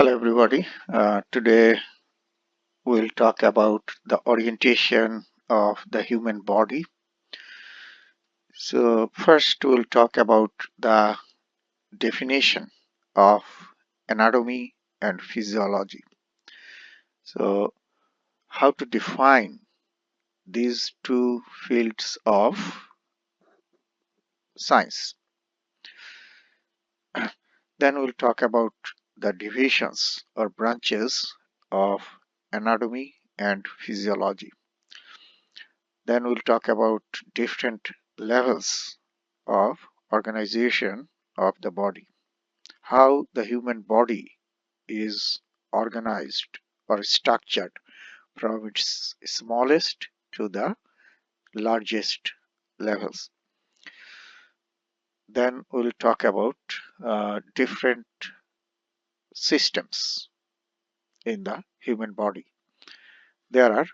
Hello everybody. Today we'll talk about the orientation of the human body. So first we'll talk about the definition of anatomy and physiology. So how to define these two fields of science. Then we'll talk about the divisions or branches of anatomy and physiology. Then we'll talk about different levels of organization of the body, how the human body is organized or structured from its smallest to the largest levels. Then we'll talk about different systems in the human body. There are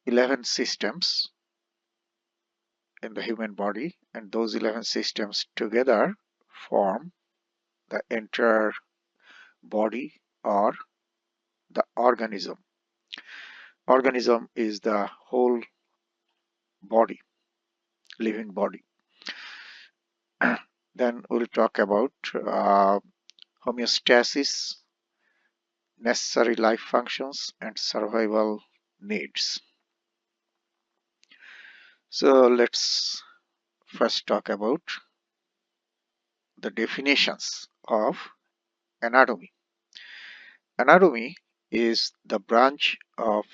11 systems in the human body, and those 11 systems together form the entire body or the organism. Organism is the whole body, living body. Then we'll talk about homeostasis, necessary life functions, and survival needs. So let's first talk about the definitions of anatomy. Anatomy is the branch of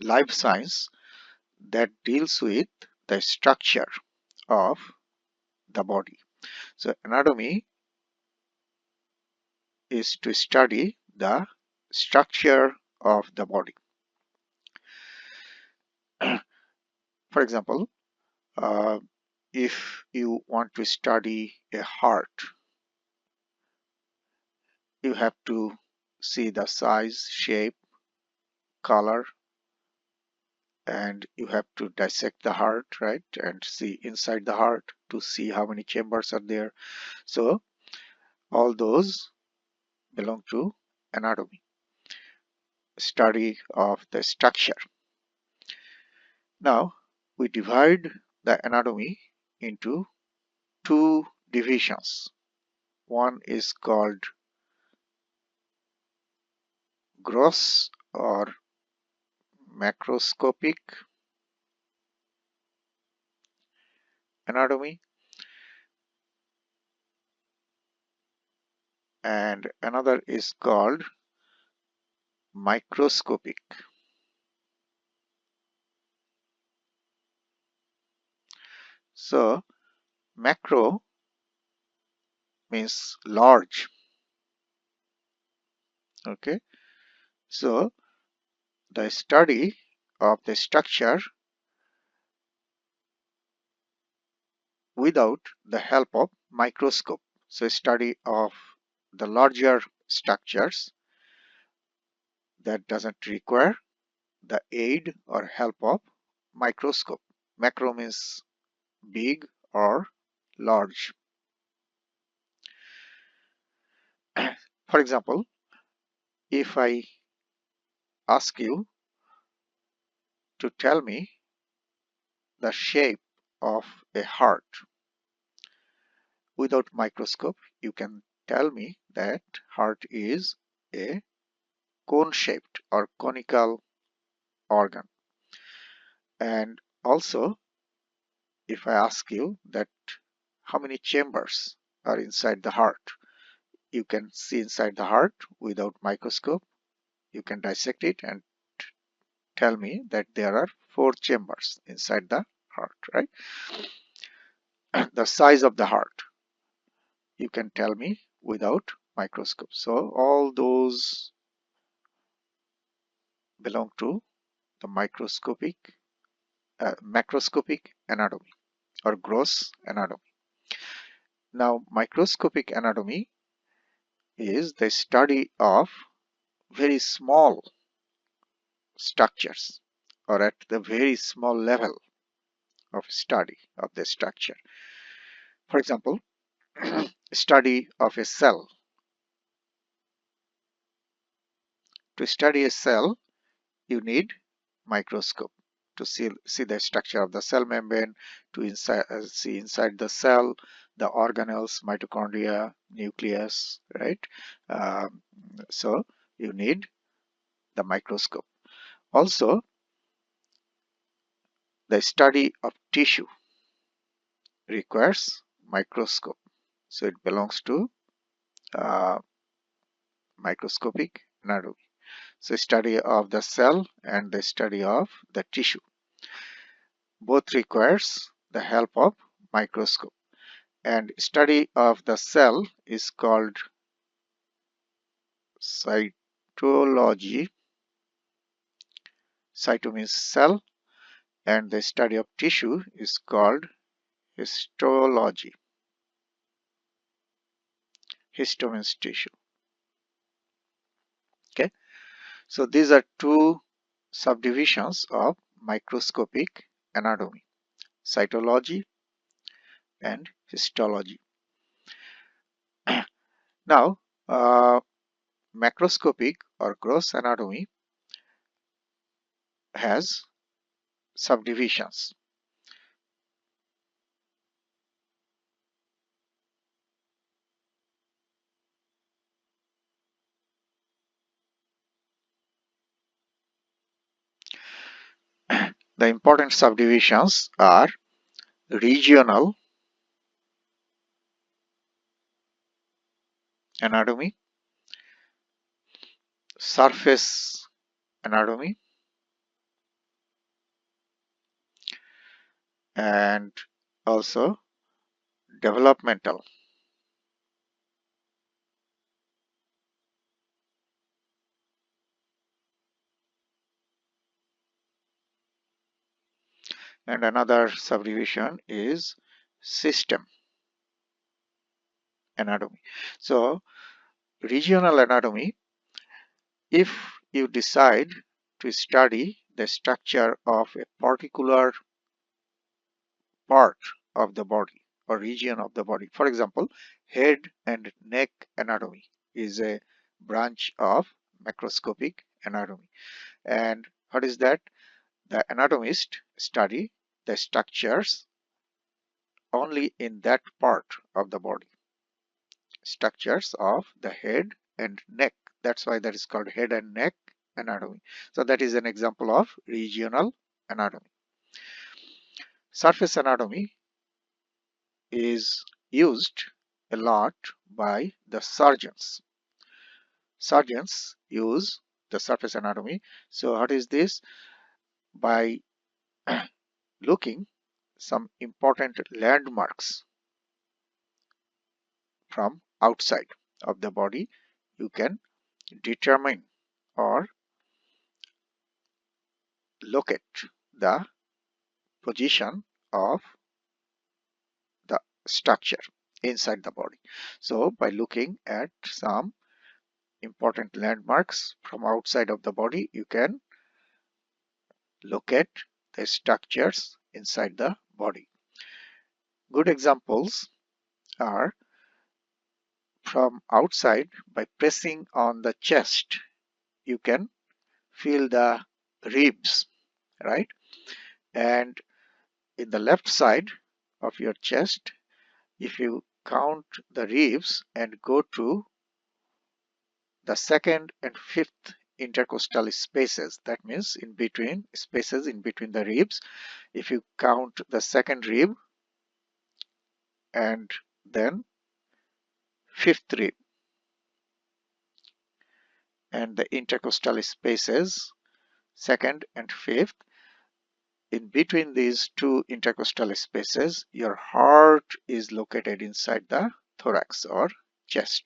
life science that deals with the structure of the body. So anatomy is to study the structure of the body. For example, if you want to study a heart, you have to see the size, shape, color, and you have to dissect the heart, right? And see inside the heart to see how many chambers are there. So all those belong to anatomy, study of the structure. Now we divide the anatomy into two divisions. One is called gross or macroscopic anatomy, and another is called microscopic. So macro means large. Okay, so the study of the structure without the help of microscope. So study of the larger structures that doesn't require the aid or help of microscope. Macro means big or large. For example, if I ask you to tell me the shape of a heart without microscope, you can tell me that heart is a cone-shaped or conical organ. And also, if I ask you that how many chambers are inside the heart, you can see inside the heart without microscope. You can dissect it and tell me that there are 4 chambers inside the heart, right? The size of the heart, you can tell me without microscope. So all those belong to the macroscopic anatomy or gross anatomy. Now microscopic anatomy is the study of very small structures or at the very small level of study of the structure. For example, study of a cell To study a cell, you need microscope to see the structure of the cell membrane, to see inside the cell, the organelles, mitochondria, nucleus, right? Um, so you need the microscope. Also, the study of tissue requires microscope. So it belongs to uh, microscopic anatomy. So study of the cell and the study of the tissue. Both requires the help of microscope. And study of the cell is called cytology. Cyto means cell, and the study of tissue is called histology. Histo means tissue. Okay, so these are two subdivisions of microscopic anatomy: cytology and histology. Now, macroscopic or gross anatomy has subdivisions. The important subdivisions are regional anatomy, surface anatomy, and also developmental. And another subdivision is system anatomy. So regional anatomy, if you decide to study the structure of a particular part of the body or region of the body, for example, head and neck anatomy is a branch of macroscopic anatomy. And what is that? The anatomist study the structures only in that part of the body, structures of the head and neck. That's why that is called head and neck anatomy. So that is an example of regional anatomy. Surface anatomy is used a lot by the surgeons. Surgeons use the surface anatomy. So what is this? By looking some important landmarks from outside of the body, you can determine or locate the position of the structure inside the body. So by looking at some important landmarks from outside of the body, you can locate the structures inside the body. Good examples are from outside. By pressing on the chest, you can feel the ribs, right? And in the left side of your chest, if you count the ribs and go to the second and fifth intercostal spaces, that means in between spaces in between the ribs, if you count the second rib and then fifth rib and the intercostal spaces second and fifth, in between these two intercostal spaces, your heart is located inside the thorax or chest.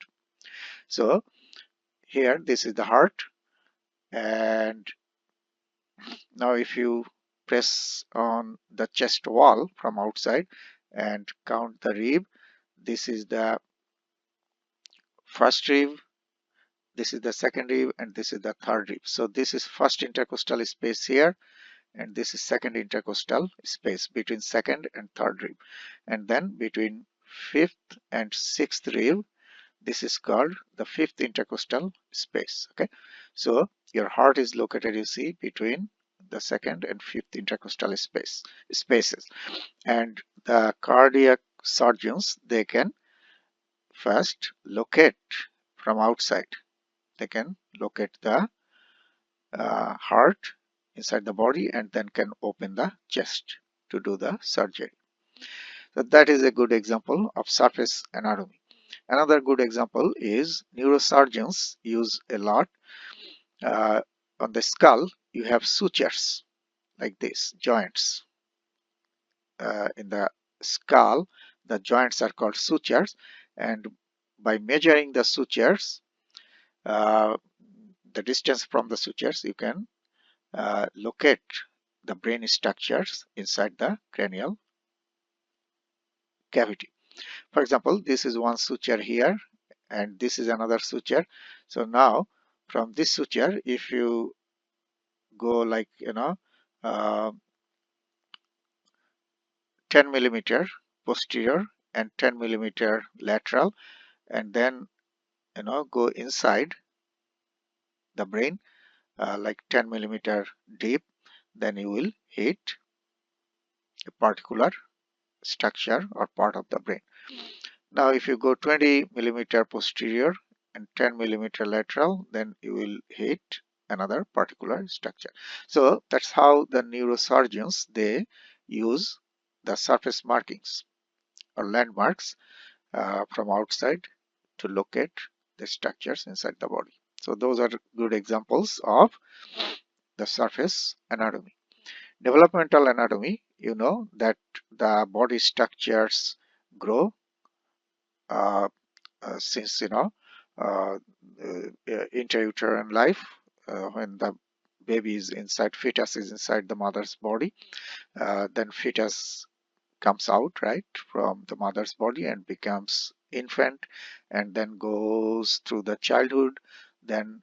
So here this is the heart, and now if you press on the chest wall from outside and count the rib, this is the first rib, this is the second rib, and this is the third rib. So this is first intercostal space here, and this is second intercostal space between second and third rib, and then between fifth and sixth rib, this is called the fifth intercostal space. Okay, so Your heart is located, you see, between the second and fifth intercostal spaces. And the cardiac surgeons, they can first locate from outside. They can locate the heart inside the body and then can open the chest to do the surgery. So that is a good example of surface anatomy. Another good example is neurosurgeons use a lot. On the skull, you have sutures like this, joints. In the skull, the joints are called sutures, and by measuring the sutures, the distance from the sutures, you can locate the brain structures inside the cranial cavity. For example, this is one suture here, and this is another suture. So now, from this suture, if you go like, 10 millimeter posterior and 10 millimeter lateral, and then go inside the brain like 10 millimeter deep, then you will hit a particular structure or part of the brain. Now if you go 20 millimeter posterior and 10 millimeter lateral, then you will hit another particular structure. So that's how the neurosurgeons, they use the surface markings or landmarks from outside to locate the structures inside the body. So those are good examples of the surface anatomy. Developmental anatomy, you know that the body structures grow since uh, intrauterine life, when the baby is inside, fetus is inside the mother's body, then fetus comes out right from the mother's body and becomes infant, and then goes through the childhood, then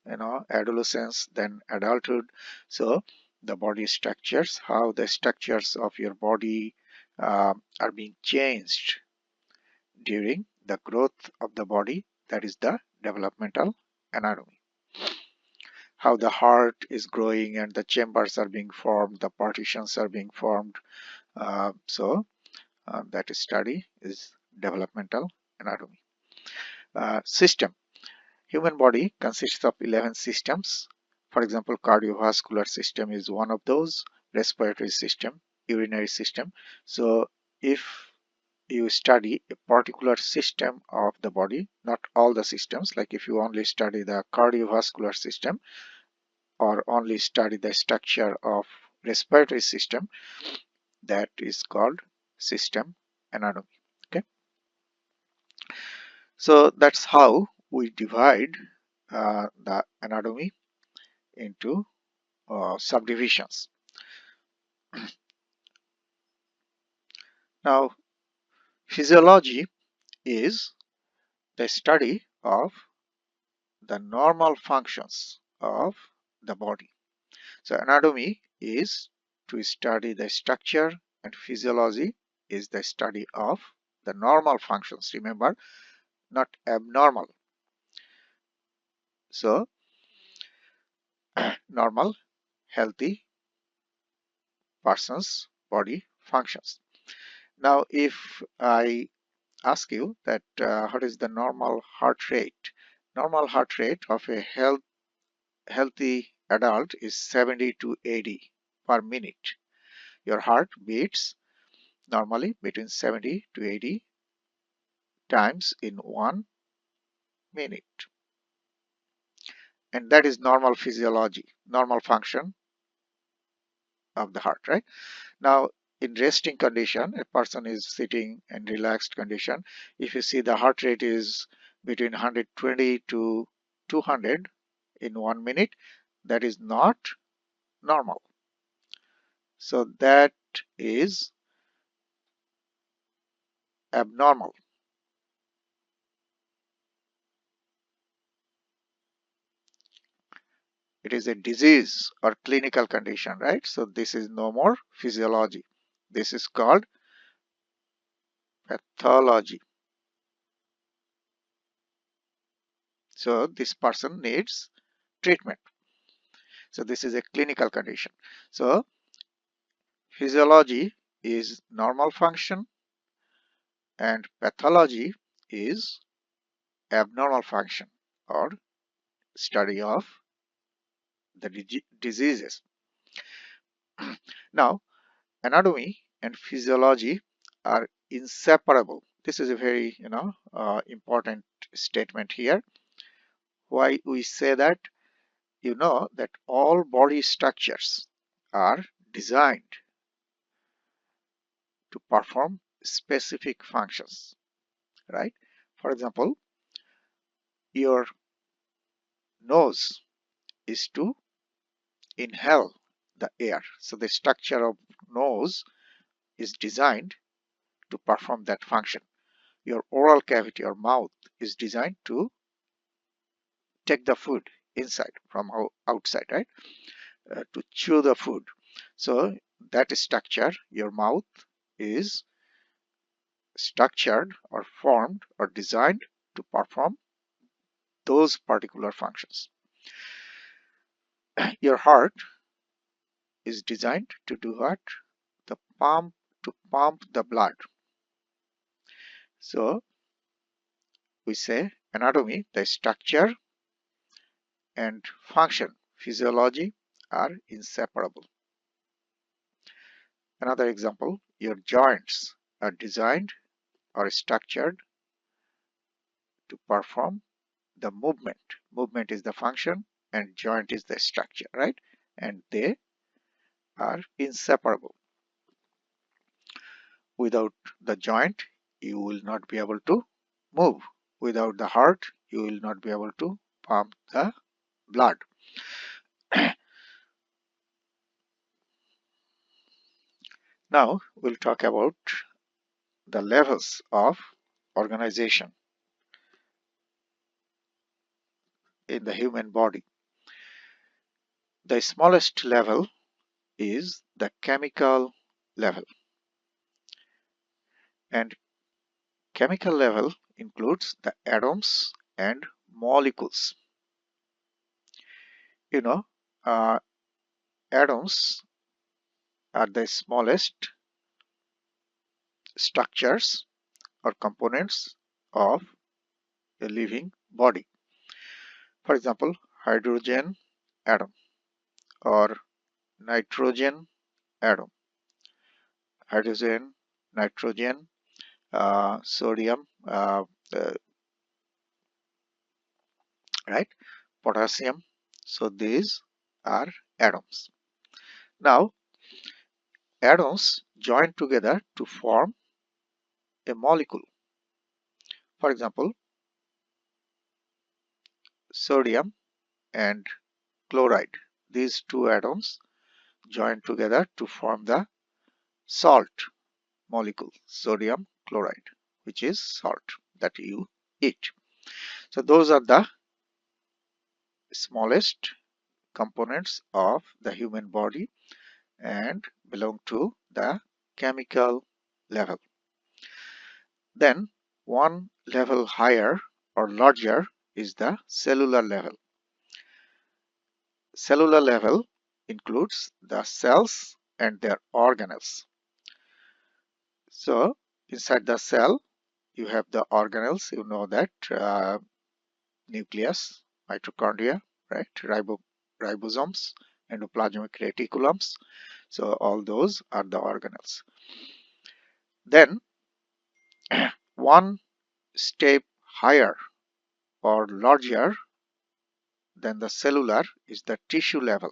adolescence, then adulthood. So the body structures, how the structures of your body are being changed during the growth of the body, that is the developmental anatomy. How the heart is growing and the chambers are being formed, the partitions are being formed. That study is developmental anatomy. System. Human body consists of 11 systems. For example, cardiovascular system is one of those, respiratory system, urinary system. So if you study a particular system of the body, not all the systems, like if you only study the cardiovascular system or only study the structure of respiratory system, that is called system anatomy. Okay, so that's how we divide the anatomy into subdivisions. Now, physiology is the study of the normal functions of the body. So anatomy is to study the structure, and physiology is the study of the normal functions. Remember, not abnormal. So normal, healthy person's body functions. Now if I ask you that what is the normal heart rate? Normal heart rate of a healthy adult is 70 to 80 per minute. Your heart beats normally between 70 to 80 times in 1 minute. And that is normal physiology, normal function of the heart, right? Now, in resting condition, a person is sitting in relaxed condition. If you see the heart rate is between 120 to 200 in 1 minute, that is not normal. So that is abnormal. It is a disease or clinical condition, right? So this is no more physiology. This is called pathology. So this person needs treatment. So this is a clinical condition. So physiology is normal function and pathology is abnormal function or study of the diseases. Now, anatomy and physiology are inseparable. This is a very important statement here. Why we say that? You know that all body structures are designed to perform specific functions, right? For example, your nose is to inhale the air. So the structure of nose is designed to perform that function. Your oral cavity or mouth is designed to take the food inside from outside, right? To chew the food. So that structure, your mouth is structured or formed or designed to perform those particular functions. Your heart is designed to do what? To pump the blood. So we say anatomy, the structure and function, physiology are inseparable. Another example, your joints are designed or structured to perform the movement. Movement is the function and joint is the structure, right? And they are inseparable. Without the joint, you will not be able to move. Without the heart, you will not be able to pump the blood. Now we'll talk about the levels of organization in the human body. The smallest level is the chemical level, and chemical level includes the atoms and molecules. You know, atoms are the smallest structures or components of a living body. For example, hydrogen atom or nitrogen atom. Hydrogen, nitrogen, sodium, right? Potassium. So these are atoms. Now, atoms join together to form a molecule. For example, sodium and chloride. These two atoms join together to form the salt molecule, sodium chloride, which is salt that you eat. So those are the smallest components of the human body and belong to the chemical level. Then one level higher or larger is the cellular level. Cellular level includes the cells and their organelles. So inside the cell you have the organelles, you know that nucleus, mitochondria, right? Ribosomes, endoplasmic reticulums. So all those are the organelles. Then one step higher or larger than the cellular is the tissue level.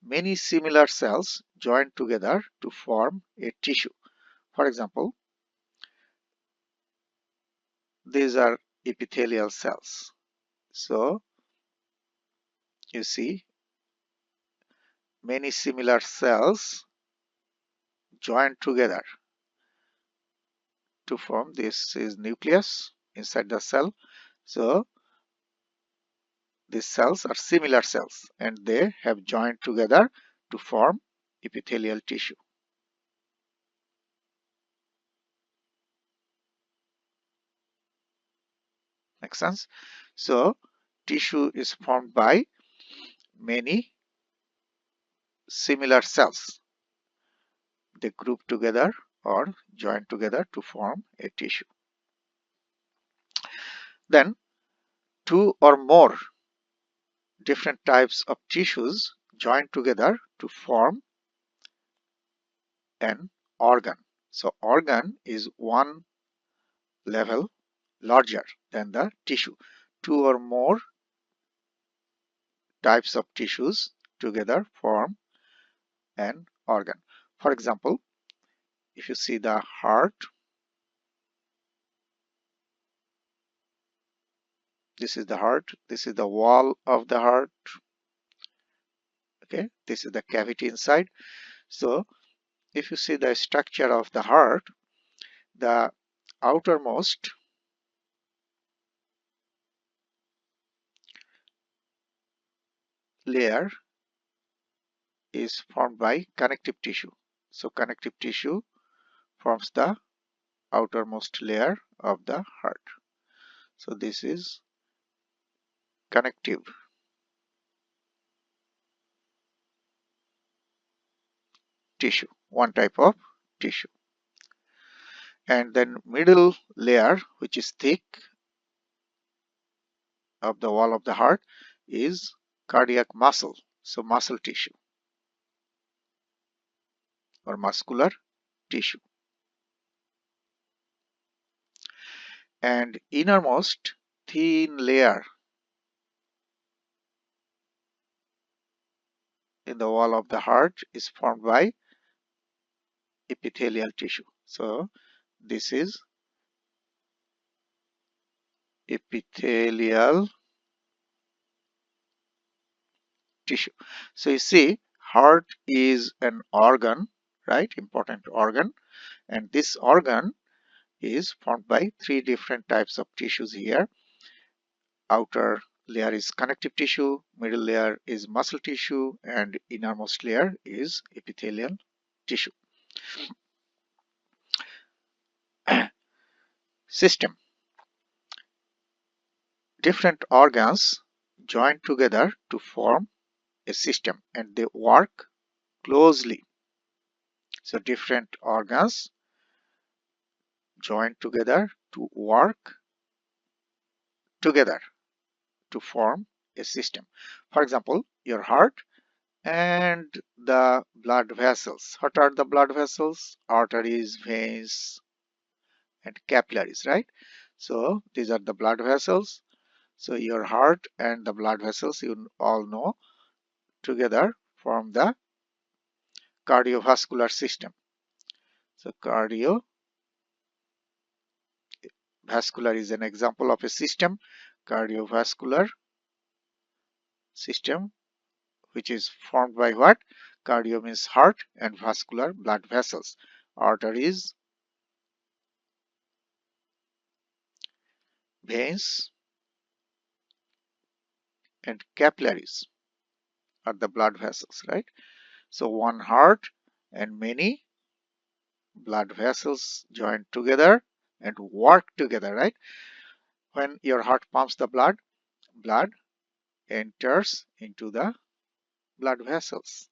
Many similar cells join together to form a tissue. For example, these are epithelial cells. So you see many similar cells join together to form, this is nucleus inside the cell. So these cells are similar cells and they have joined together to form epithelial tissue. Makes sense? So tissue is formed by many similar cells. They group together or join together to form a tissue. Then two or more different types of tissues join together to form an organ. So organ is one level larger than the tissue. Two or more types of tissues together form an organ. For example, if you see the heart, this is the heart, this is the wall of the heart, okay, this is the cavity inside. So if you see the structure of the heart, the outermost layer is formed by connective tissue. So connective tissue forms the outermost layer of the heart. So this is connective tissue, one type of tissue. And then middle layer, which is thick of the wall of the heart, is cardiac muscle. So muscle tissue or muscular tissue. And innermost thin layer in the wall of the heart is formed by epithelial tissue. So this is epithelial tissue. So you see, heart is an organ, right? Important organ. And this organ is formed by three different types of tissues here. Outer layer is connective tissue, middle layer is muscle tissue, and innermost layer is epithelial tissue. System. Different organs join together to form a system and they work closely. So different organs join together to work together to form a system. For example, your heart and the blood vessels. What are the blood vessels? Arteries, veins, and capillaries, right? So these are the blood vessels. So your heart and the blood vessels, you all know, together form the cardiovascular system. So cardiovascular is an example of a system. Cardiovascular system, which is formed by what? Cardio means heart and vascular, blood vessels. Arteries, veins, and capillaries are the blood vessels, right? So one heart and many blood vessels join together and work together, right? When your heart pumps the blood, blood enters into the blood vessels,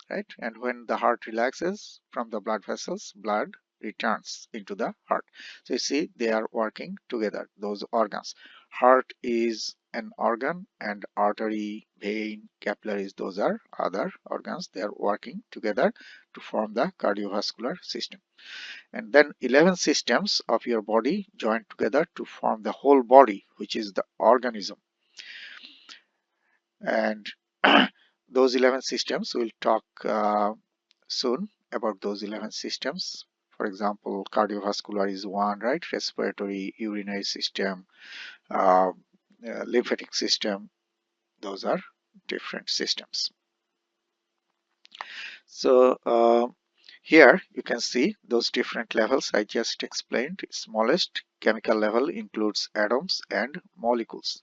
right? And when the heart relaxes from the blood vessels, blood returns into the heart. So you see, they are working together, those organs. Heart is an organ and artery, vein, capillaries, those are other organs. They are working together to form the cardiovascular system. And then 11 systems of your body join together to form the whole body, which is the organism. And those 11 systems, we'll talk soon about those 11 systems. For example, cardiovascular is one, right? Respiratory, urinary system, lymphatic system, those are different systems. So here you can see those different levels I just explained. Smallest chemical level includes atoms and molecules.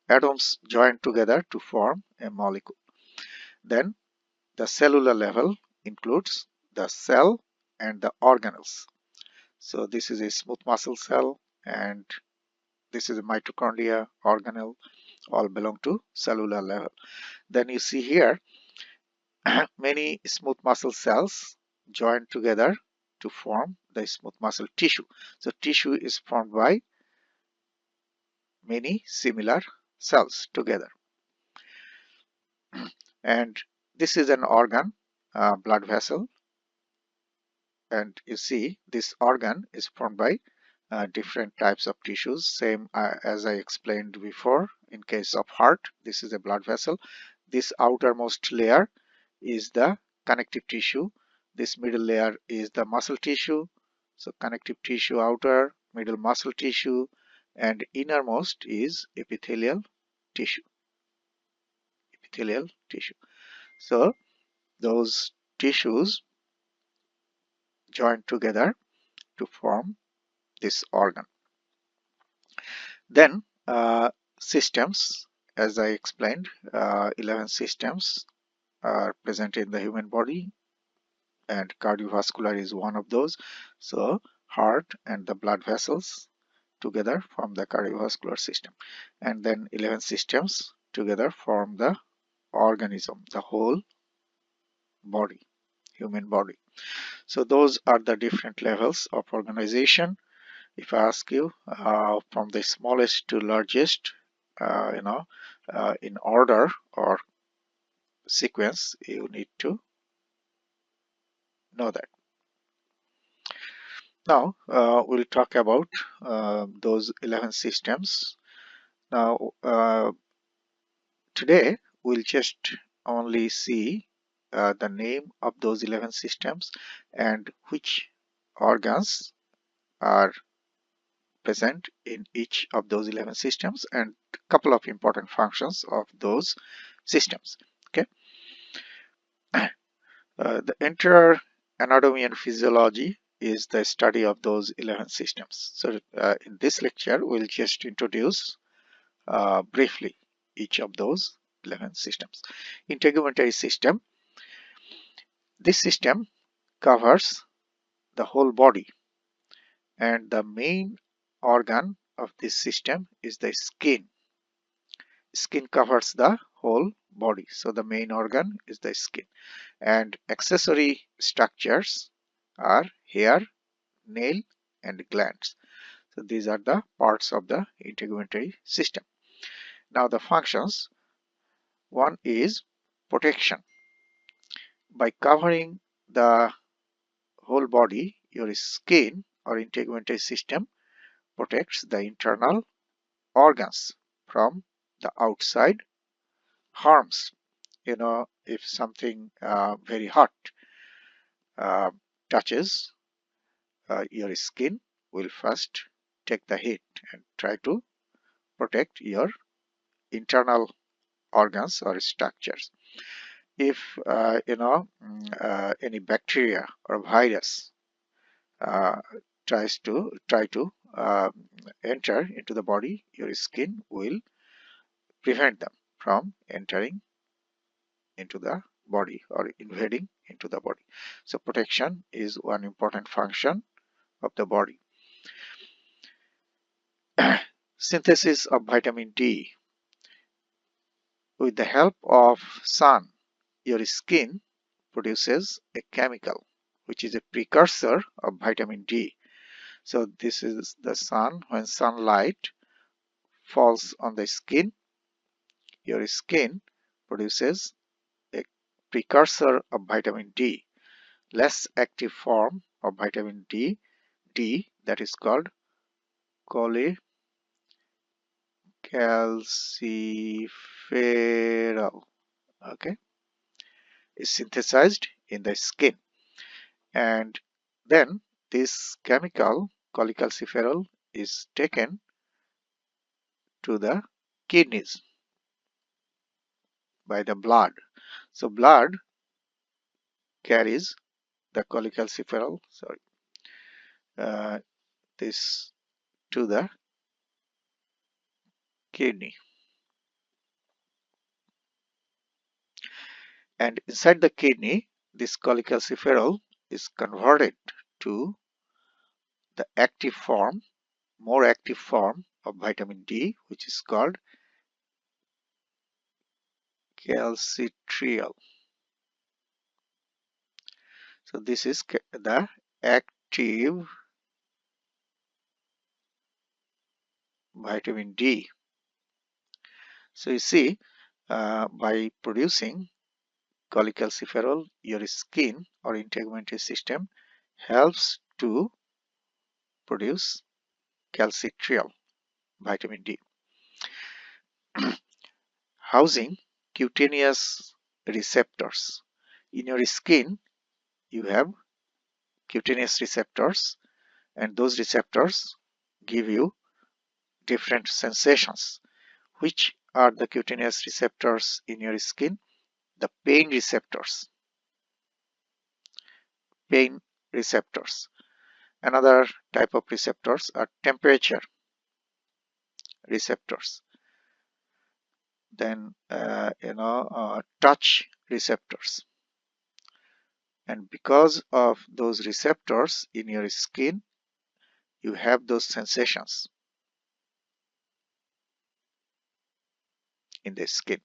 Atoms join together to form a molecule. Then the cellular level includes the cell and the organelles. So this is a smooth muscle cell and this is a mitochondria organelle, all belong to cellular level. Then you see here many smooth muscle cells join together to form the smooth muscle tissue. So tissue is formed by many similar cells together. And this is an organ, blood vessel, and you see this organ is formed by different types of tissues, same as I explained before. In case of heart, this is a blood vessel. This outermost layer is the connective tissue. This middle layer is the muscle tissue. So connective tissue outer, middle muscle tissue, and innermost is epithelial tissue. Epithelial tissue. So those tissues join together to form this organ. Then systems, as I explained, 11 systems are present in the human body, and cardiovascular is one of those. So heart and the blood vessels together form the cardiovascular system, and then 11 systems together form the organism, the whole body, human body. So those are the different levels of organization. If I ask you from the smallest to largest, in order or sequence, you need to know that. Now we'll talk about those 11 systems. Now today we'll just only see the name of those 11 systems and which organs are present in each of those 11 systems, and a couple of important functions of those systems. Okay. The entire anatomy and physiology is the study of those 11 systems. So in this lecture we'll just introduce briefly each of those 11 systems. Integumentary system. This system covers the whole body, and the main organ of this system is the skin. Skin covers the whole body, so the main organ is the skin, and accessory structures are hair, nail, and glands. So these are the parts of the integumentary system. Now the functions. One is protection. By covering the whole body, your skin or integumentary system protects the internal organs from the outside harms. If something very hot touches your skin, will first take the hit and try to protect your internal organs or structures. If any bacteria or virus uh, try to enter into the body, your skin will prevent them from entering into the body or invading into the body. So protection is one important function of the body. Synthesis of vitamin D. With the help of sun, your skin produces a chemical which is a precursor of vitamin D. So this is the sun. When sunlight falls on the skin, your skin produces a precursor of vitamin D, less active form of vitamin D, that is called cholecalciferol, okay, is synthesized in the skin, and then this chemical cholecalciferol is taken to the kidneys by the blood. So blood carries the cholecalciferol, this to the kidney, and inside the kidney this cholecalciferol is converted to the active form, more active form of vitamin D, which is called calcitriol. So this is the active vitamin D. So you see, by producing cholecalciferol, your skin or integumentary system helps to produce calcitriol, vitamin D, housing cutaneous receptors. In your skin, you have cutaneous receptors, and those receptors give you different sensations. Which are the cutaneous receptors in your skin? The pain receptors. Pain receptors. Another type of receptors are temperature receptors. Then touch receptors. And because of those receptors in your skin, you have those sensations in the skin.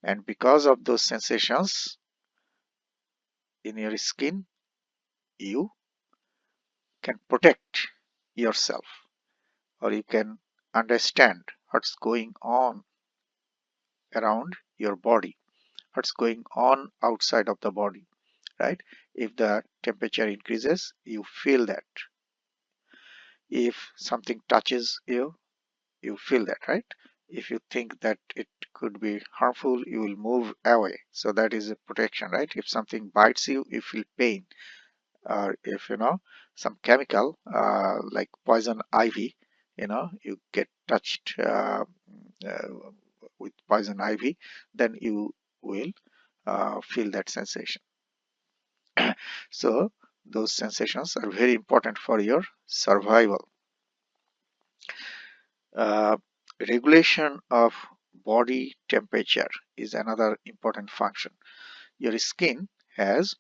And because of those sensations in your skin, you can protect yourself, or you can understand what's going on around your body, what's going on outside of the body, right? If the temperature increases, you feel that. If something touches you, you feel that, right? If you think that it could be harmful, you will move away. So that is a protection, right? If something bites you, you feel pain. Or if some chemical like poison ivy, you get touched uh, with poison ivy, then you will feel that sensation. So those sensations are very important for your survival. Uh, Regulation of body temperature is another important function. Your skin has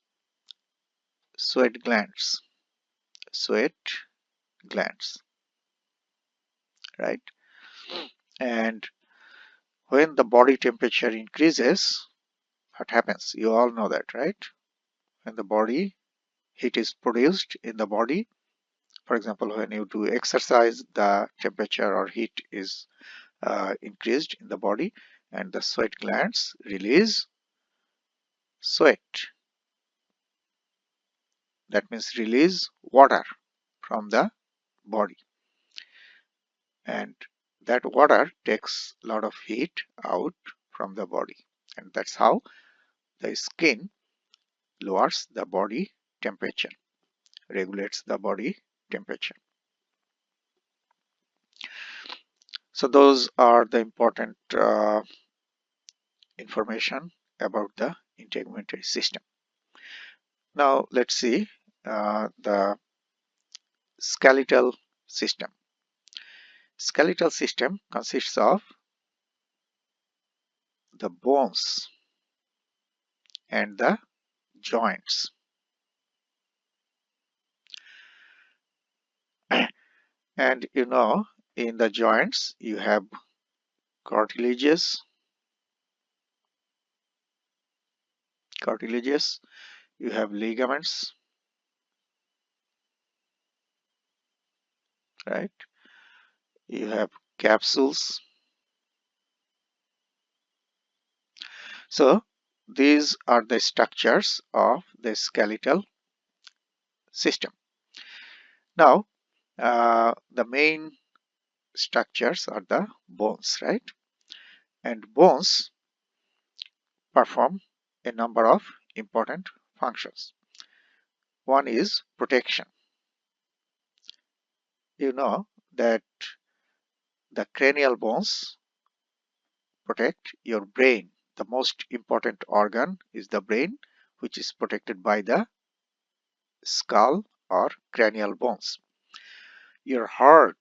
sweat glands, sweat glands, right? And when the body temperature increases, what happens? You all know that, right? When the body heat is produced in the body, for example, when you do exercise, the temperature or heat is increased in the body, and the sweat glands release sweat. That means release water from the body, and that water takes a lot of heat out from the body, and that's how the skin lowers the body temperature, regulates the body temperature. So those are the important information about the integumentary system. Now let's see the skeletal system. Skeletal system consists of the bones and the joints. And in the joints you have cartilages, you have ligaments, right? You have capsules. So these are the structures of the skeletal system. Now the main structures are the bones, right? And bones perform a number of important functions. One is protection. You know that the cranial bones protect your brain. The most important organ is the brain, which is protected by the skull or cranial bones. Your heart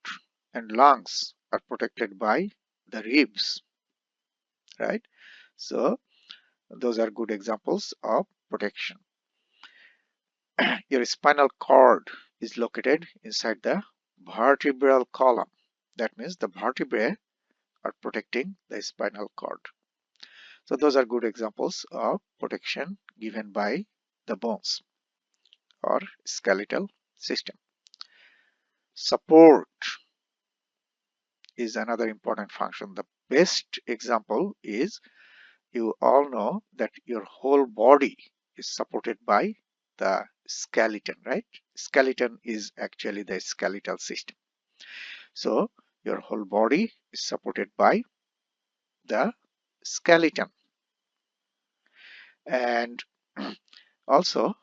and lungs are protected by the ribs, right? So those are good examples of protection. Your spinal cord is located inside the vertebral column. That means the vertebrae are protecting the spinal cord. So those are good examples of protection given by the bones. or skeletal system. Support is another important function. The best example is, you all know that your whole body is supported by the skeleton, right? Skeleton is actually the skeletal system. So your whole body is supported by the skeleton. And also,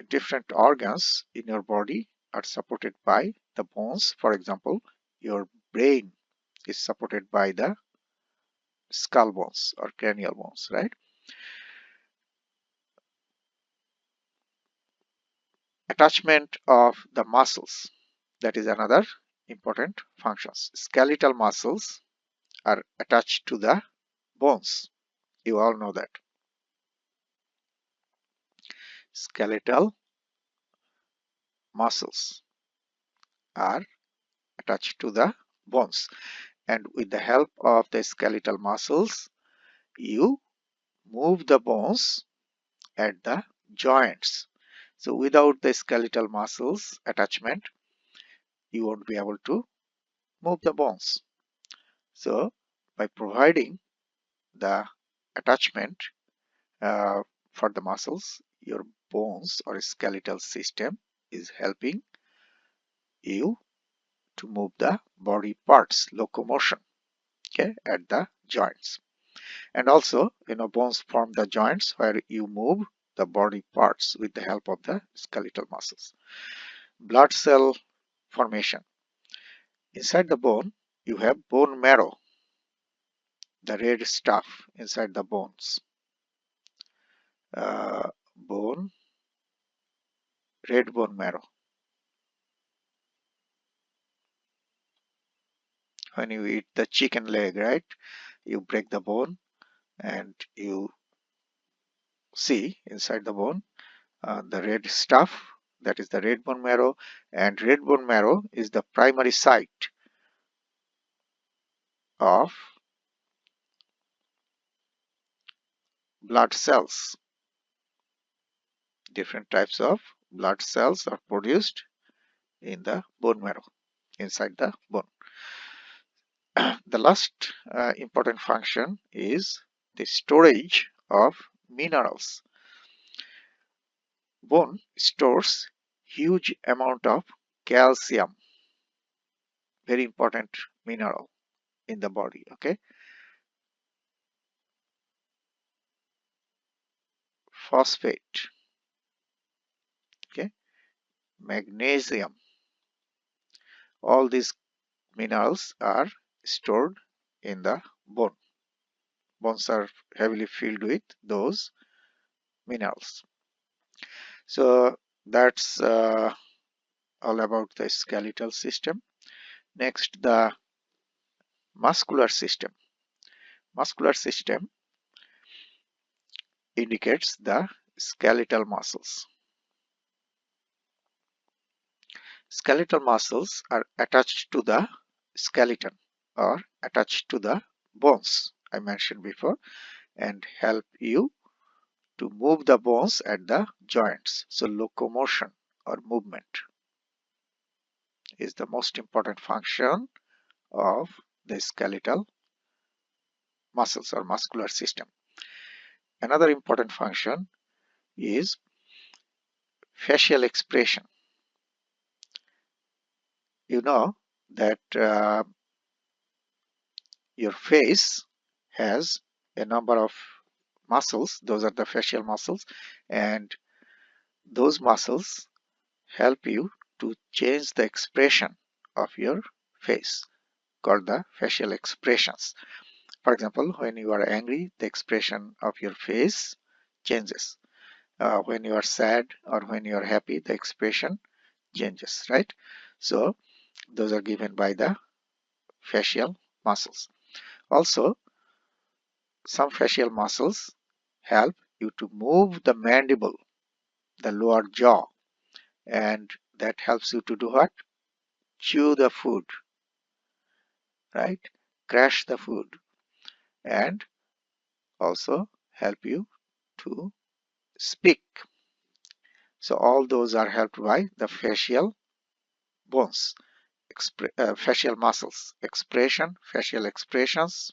different organs in your body are supported by the bones. For example, your brain is supported by the skull bones or cranial bones, right? Attachment of the muscles, that is another important functions. Skeletal muscles are attached to the bones. You all know that. Skeletal muscles are attached to the bones, and with the help of the skeletal muscles, you move the bones at the joints. So without the skeletal muscles attachment, you won't be able to move the bones. So by providing the attachment for the muscles, your bones or skeletal system is helping you to move the body parts, locomotion, okay, at the joints. And also, bones form the joints where you move the body parts with the help of the skeletal muscles. Blood cell formation. Inside the bone, you have bone marrow, the red stuff inside the bones. Bone, red bone marrow. When you eat the chicken leg, right, you break the bone and you see inside the bone the red stuff, that is the red bone marrow. And red bone marrow is the primary site of blood cells. Different types of blood cells are produced in the bone marrow, inside the bone. The last important function is the storage of minerals. Bone stores huge amount of calcium, very important mineral in the body, okay? Phosphate, okay? Magnesium. All these minerals are stored in the bone. Bones are heavily filled with those minerals. So that's all about the skeletal system. Next, the muscular system. Muscular system indicates the skeletal muscles. Skeletal muscles are attached to the skeleton or attached to the bones I mentioned before, and help you to move the bones at the joints. So locomotion or movement is the most important function of the skeletal muscles or muscular system. Another important function is facial expression. You know that your face has a number of muscles, those are the facial muscles, and those muscles help you to change the expression of your face, called the facial expressions. For example, when you are angry, the expression of your face changes. When you are sad or when you are happy, the expression changes, right? So those are given by the facial muscles. Also, some facial muscles help you to move the mandible, the lower jaw, and that helps you to do what? Chew the food, right? Crush the food, and also help you to speak. So all those are helped by the facial bones, facial muscles, facial expressions,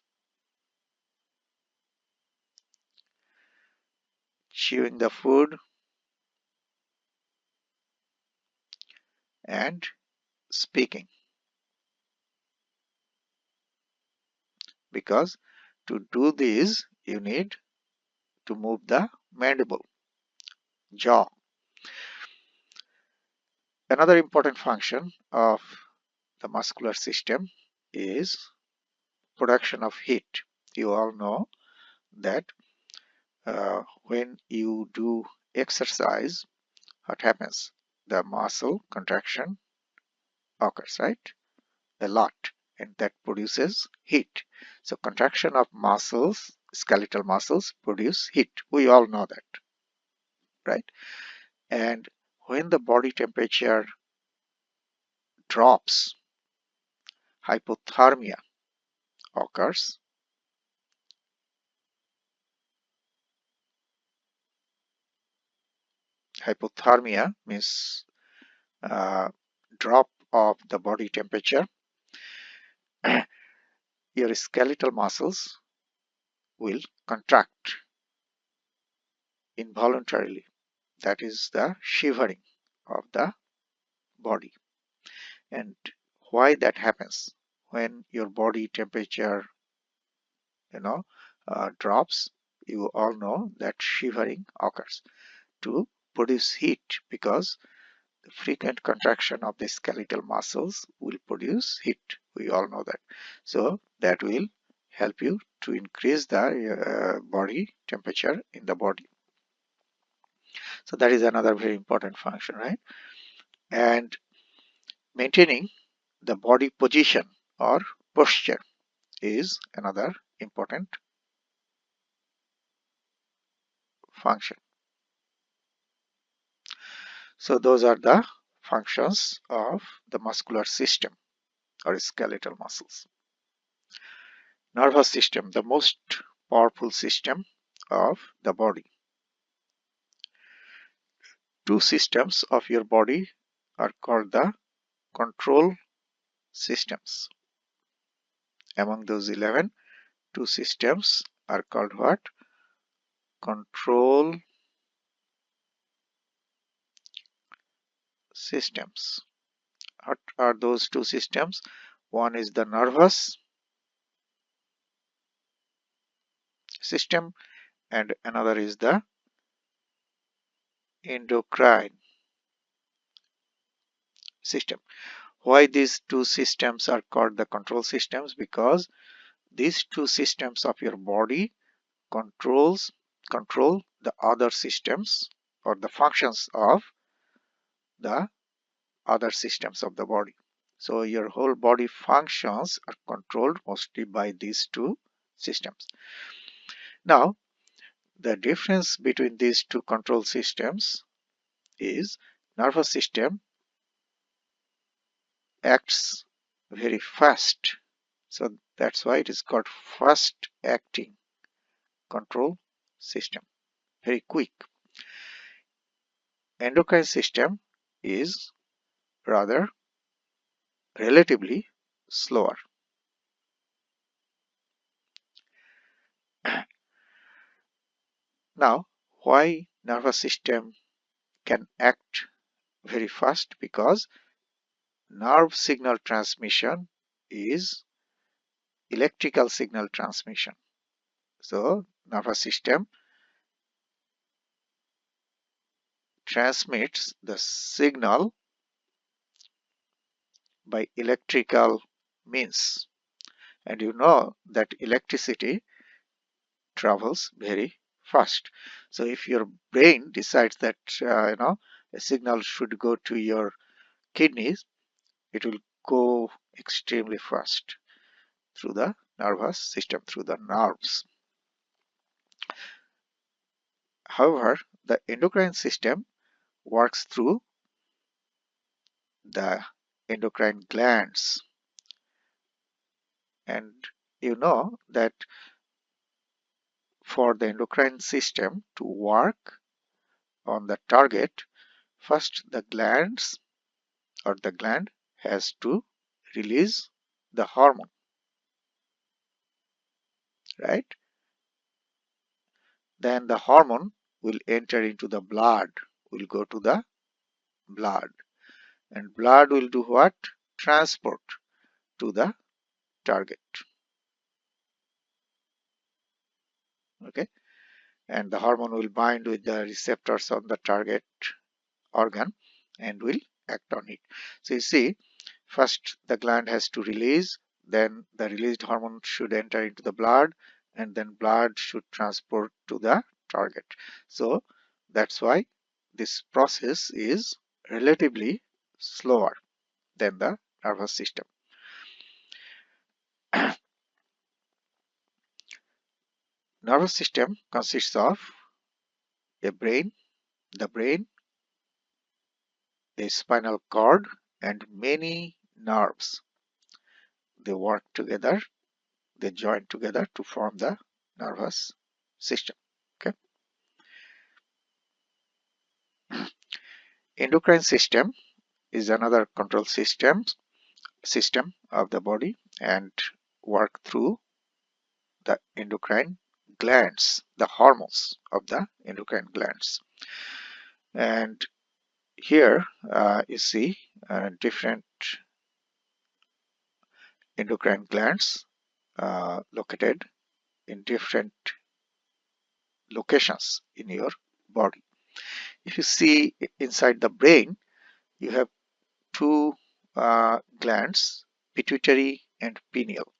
chewing the food, and speaking. Because to do this, you need to move the mandible, jaw. Another important function of the muscular system is production of heat. You all know that when you do exercise, what happens? The muscle contraction occurs, right? A lot, and that produces heat. So contraction of muscles, skeletal muscles, produce heat. We all know that, right? And when the body temperature drops, hypothermia occurs. Hypothermia means drop of the body temperature. Your skeletal muscles will contract involuntarily. That is the shivering of the body. And why that happens? When your body temperature, drops, you all know that shivering occurs to produce heat, because the frequent contraction of the skeletal muscles will produce heat. We all know that. So that will help you to increase the body temperature in the body. So that is another very important function, right? And maintaining the body position or posture is another important function. So those are the functions of the muscular system or skeletal muscles. Nervous system, the most powerful system of the body. Two systems of your body are called the control systems. Among those 11, two systems are called what? Control systems. What are those two systems? One is the nervous system and another is the endocrine system. Why these two systems are called the control systems? Because these two systems of your body control the other systems or the functions of the other systems of the body. So your whole body functions are controlled mostly by these two systems. Now, the difference between these two control systems is nervous system acts very fast. So that's why it is called fast acting control system, very quick. Endocrine system is rather relatively slower. Now, why nervous system can act very fast? Because nerve signal transmission is electrical signal transmission. So nervous system transmits the signal by electrical means, and you know that electricity travels very fast. So if your brain decides that a signal should go to your kidneys, it will go extremely fast through the nervous system, through the nerves. However, the endocrine system works through the endocrine glands, and you know that for the endocrine system to work on the target, First, the glands or the gland has to release the hormone, right? Then the hormone will enter into the blood, will go to the blood, and blood will do what? Transport to the target. Okay, and the hormone will bind with the receptors on the target organ and will act on it. So you see, first the gland has to release, then the released hormone should enter into the blood, and then blood should transport to the target. So that's why this process is relatively slower than the nervous system. Nervous system consists of a brain, the brain, a spinal cord, and many nerves. They work together, they join together to form the nervous system. Okay. Endocrine system is another control system of the body and work through the endocrine glands, the hormones of the endocrine glands. And here you see different endocrine glands located in different locations in your body. If you see inside the brain, you have two glands, pituitary and pineal.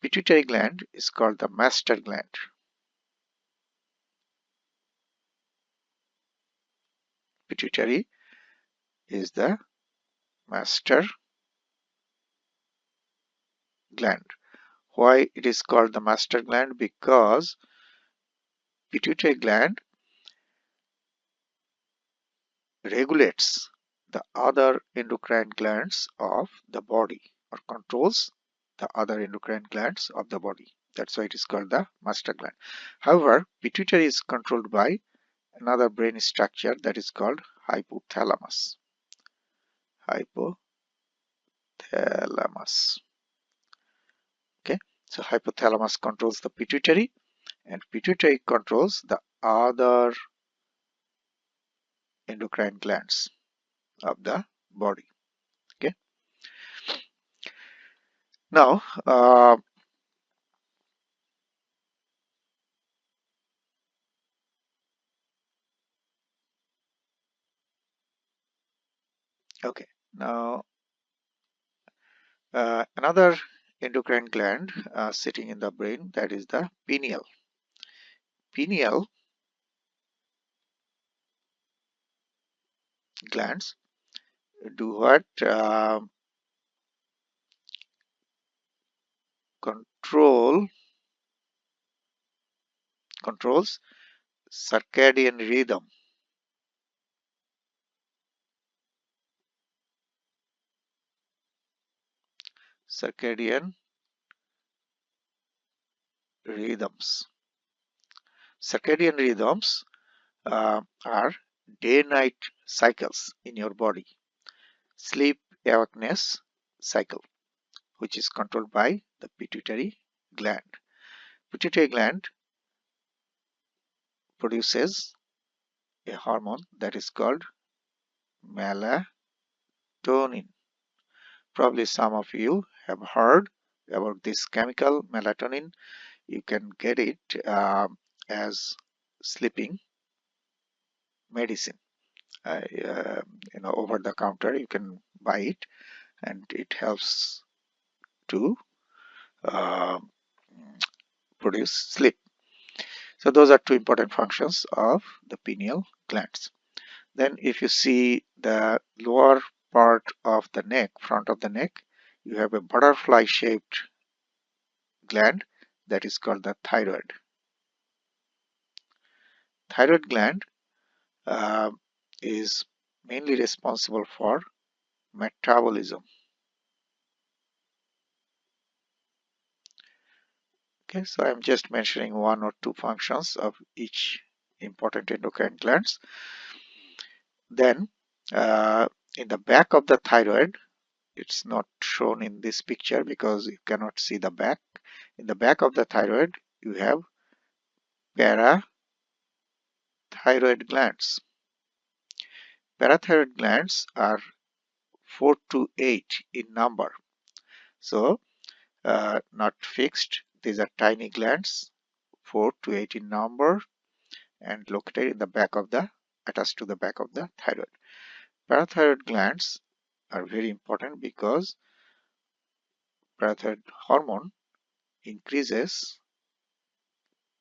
Pituitary gland is called the master gland. Pituitary is the master gland. Why it is called the master gland? Because pituitary gland regulates the other endocrine glands of the body or controls the other endocrine glands of the body. That's why it is called the master gland. However, pituitary is controlled by another brain structure that is called hypothalamus. Hypothalamus. Okay, so hypothalamus controls the pituitary, and pituitary controls the other endocrine glands of the body. Okay, now okay, now another endocrine gland sitting in the brain, that is the pineal. Pineal glands do what? Controls circadian rhythm. Circadian rhythms. Circadian rhythms are day-night cycles in your body. Sleep awakeness cycle, which is controlled by the pituitary gland. Pituitary gland produces a hormone that is called melatonin. Probably some of you have heard about this chemical melatonin. You can get it as sleeping medicine. Over the counter you can buy it, and it helps to produce sleep. So those are two important functions of the pineal glands. Then if you see the lower part of the neck, front of the neck, you have a butterfly shaped gland that is called the thyroid. Thyroid gland is mainly responsible for metabolism. Okay, so I'm just mentioning one or two functions of each important endocrine glands. Then Uh, in the back of the thyroid, it's not shown in this picture because you cannot see the back. In the back of the thyroid, you have parathyroid glands. Parathyroid glands are 4 to 8 in number. So, not fixed. These are tiny glands, 4 to 8 in number, and located in the back of the, attached to the back of the thyroid. Parathyroid glands are very important because parathyroid hormone increases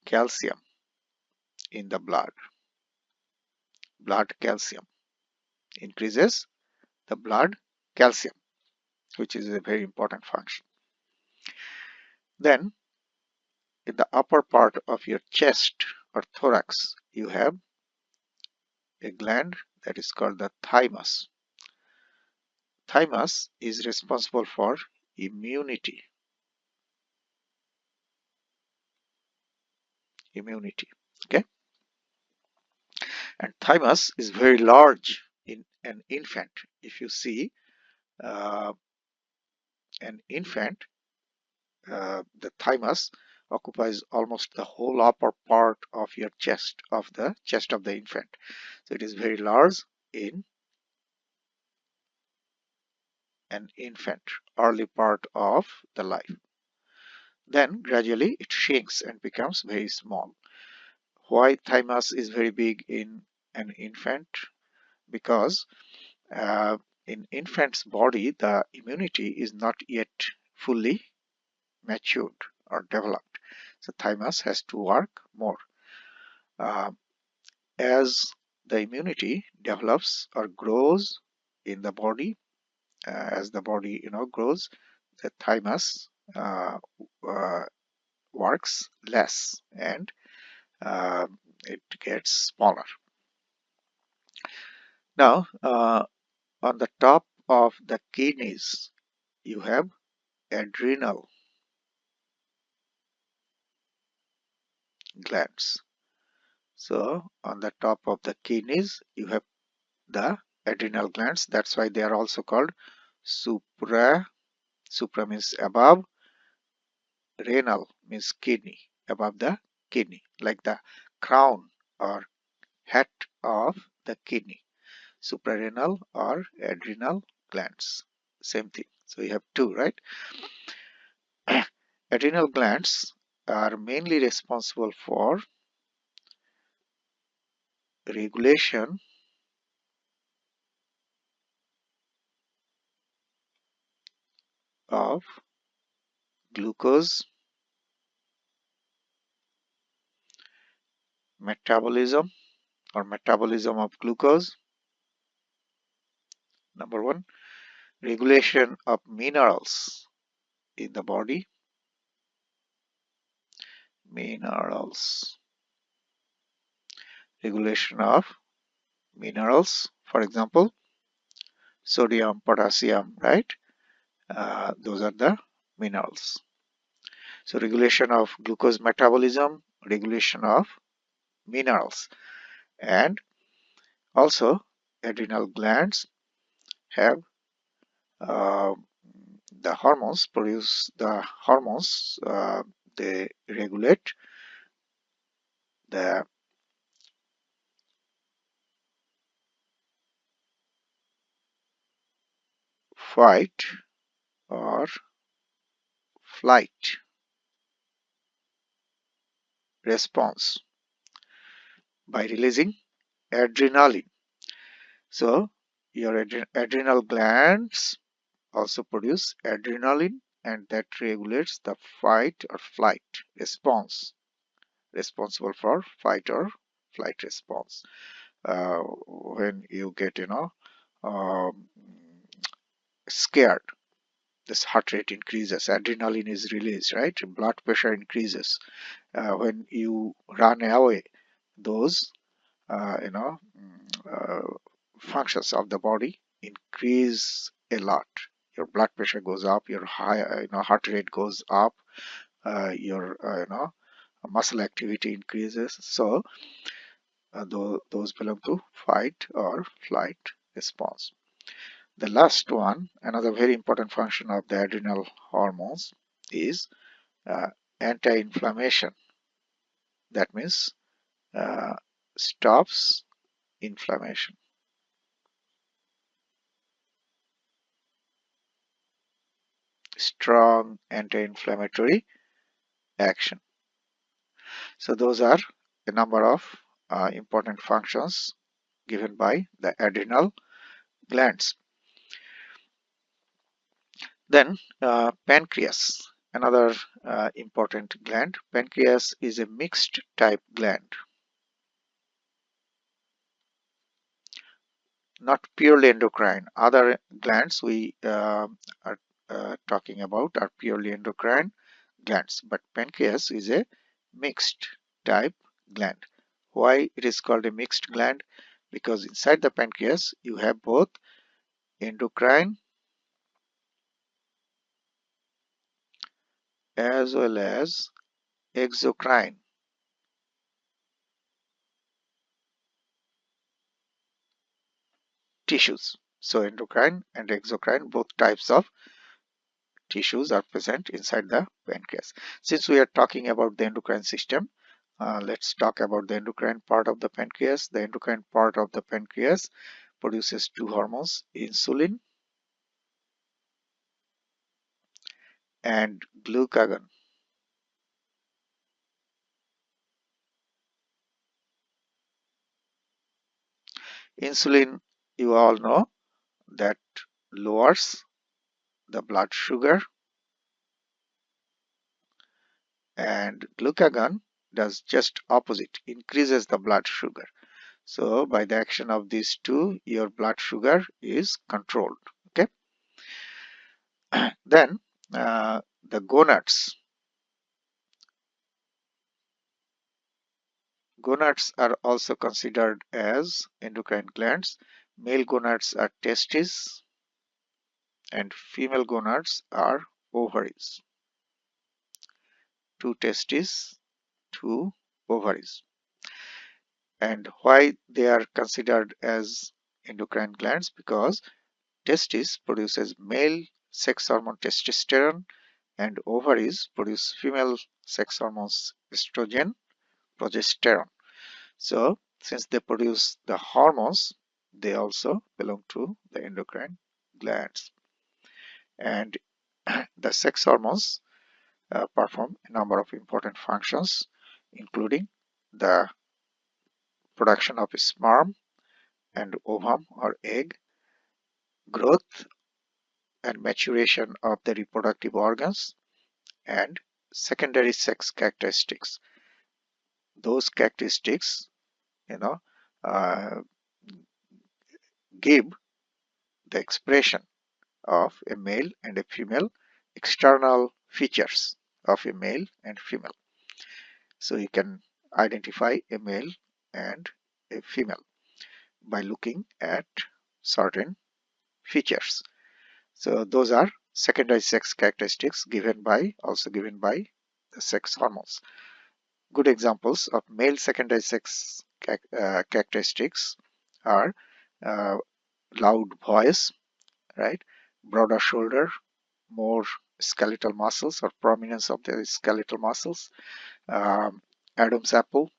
calcium in the blood. Blood calcium increases the blood calcium, which is a very important function. Then, in the upper part of your chest or thorax, you have a gland that is called the thymus. Thymus is responsible for immunity. Okay, and thymus is very large in an infant. If you see uh, an infant, the thymus occupies almost the whole upper part of your chest, of the chest of the infant. So it is very large in an infant, early part of the life. Then gradually it shrinks and becomes very small. Why thymus is very big in an infant? Because in infant's body the immunity is not yet fully matured or developed. So thymus has to work more. As the immunity develops or grows in the body, as the body grows, the thymus uh, works less and it gets smaller. Now, on the top of the kidneys, you have adrenal glands. So, on the top of the kidneys, you have the adrenal glands. That's why they are also called supra. Supra means above, renal means kidney, above the kidney, like the crown or hat of the kidney. Suprarenal or adrenal glands. Same thing. So you have two, right? Adrenal glands are mainly responsible for regulation of glucose metabolism or metabolism of glucose. Number one, regulation of minerals in the body. Minerals. Regulation of minerals, for example, sodium, potassium, right? Those are the minerals. So regulation of glucose metabolism, regulation of minerals, and also adrenal glands have the hormones, produce the hormones, they regulate the fight or flight response by releasing adrenaline. So your adrenal glands also produce adrenaline, and that regulates the fight or flight response, responsible for fight or flight response. When you get scared, this heart rate increases, adrenaline is released, right? Blood pressure increases. When you run away, those uh, you know functions of the body increase a lot. Your blood pressure goes up, your heart rate goes up, your muscle activity increases. So those belong to fight or flight response. The last one, another very important function of the adrenal hormones is anti-inflammation. That means stops inflammation. Strong anti-inflammatory action. So those are a number of important functions given by the adrenal glands. Then pancreas, another important gland. Pancreas is a mixed type gland, not purely endocrine. Other glands we are talking about are purely endocrine glands, but pancreas is a mixed type gland. Why it is called a mixed gland? Because inside the pancreas you have both endocrine as well as exocrine tissues. So endocrine and exocrine, both types of tissues are present inside the pancreas. Since we are talking about the endocrine system, let's talk about the endocrine part of the pancreas. The endocrine part of the pancreas produces two hormones, insulin and glucagon. Insulin, you all know, that lowers the blood sugar, and glucagon does just opposite, increases the blood sugar. So by the action of these two, your blood sugar is controlled. Okay. Then the gonads. Gonads are also considered as endocrine glands. Male gonads are testes and female gonads are ovaries. Two testes, two ovaries. And why they are considered as endocrine glands? Because testis produces male sex hormone testosterone and ovaries produce female sex hormones estrogen, progesterone. So since they produce the hormones, they also belong to the endocrine glands. And the sex hormones perform a number of important functions, including the production of sperm and ovum or egg, growth and maturation of the reproductive organs, and secondary sex characteristics. Those characteristics, uh, give the expression of a male and a female, external features of a male and female. So you can identify a male and a female by looking at certain features. So those are secondary sex characteristics also given by the sex hormones. Good examples of male secondary sex characteristics are loud voice, right? Broader shoulder, more skeletal muscles or prominence of the skeletal muscles, Adam's apple,